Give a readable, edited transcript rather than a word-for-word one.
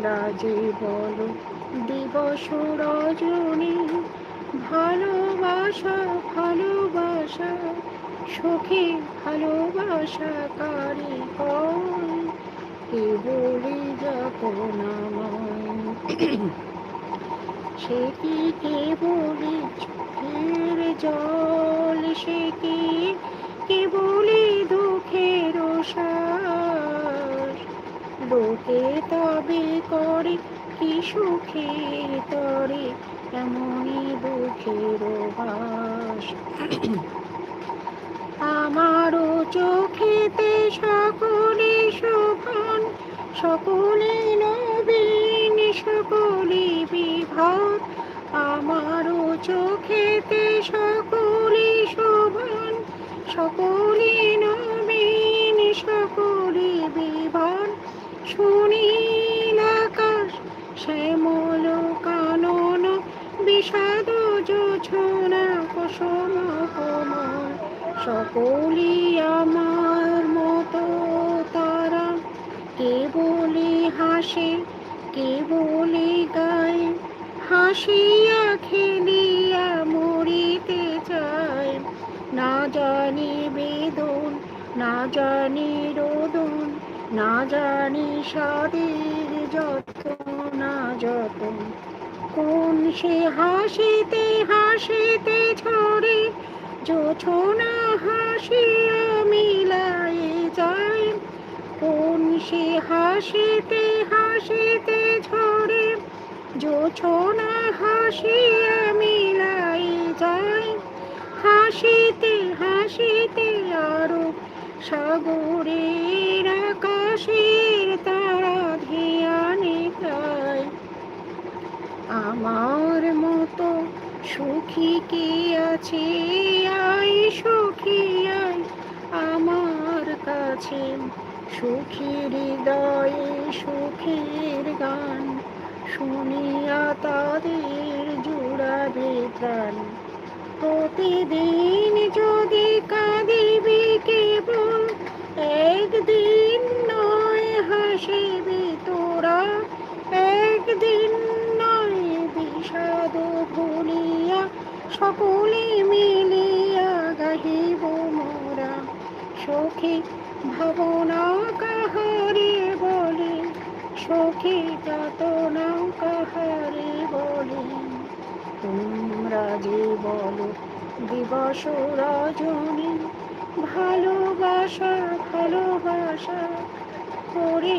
তোমরা যে বলো দিবস রজনী, ভালোবাসা ভালোবাসা সখী ভালোবাসা কারি কয়, কেবলই যাপনাময়। সে কি কেবলই চোখের জল, সে কি কেবলই দুঃখের সার, লোকে তবে করে কি সুখের তরে এমনই দুঃখের বাস। আমারও চোখেতে সকলে শোভন, সকলে নবীন, সকলে বিভার। আমারও চোখেতে সকলে শোভন, সকলে নবীন, সকলে বিভার। সুনীল আকাশ শ্যামল কানন, বিষাদ জোছনা কুসুম কোমল, সকলি আমার মতো তারা। কেবলি হাসে কেবলি গায়, হাসিয়া খেলিয়া মরিতে চায়। না জানি বেদন, না জানি রোদন, না জানি সাদের যত না যতন। কোন সে হাসিতে হাসিতে ঝরে, জোছনা হাসিয়া মিলাই যায়। কোন সে হাসিতে হাসিতে ঝরে, জোছনা হাসিয়া মিলাই যায়। হাসিতে হাসিতে আরো সাগরের আকাশের তারা ধ্যানে যায়। আমার মতো সুখী কে আছে, আয় সুখী আয় আমার কাছে। সুখীর হৃদয়ে সুখের গান, শুনিয়া তাদের জুড়াবে প্রাণ। প্রতিদিন যদি কাঁদিবি কেবল, একদিন নয় হাসিবি তোরা। একদিন নয় বিষাদ ভুলিয়া, সকলে মিলিয়া গাহিব মোরা। সখী ভাবনা কাহারে বলে, সখী যাতনা কাহারে বলে। তোমরা যে বলো দিবস রজনী, ভালোবাসা ভালোবাসা করে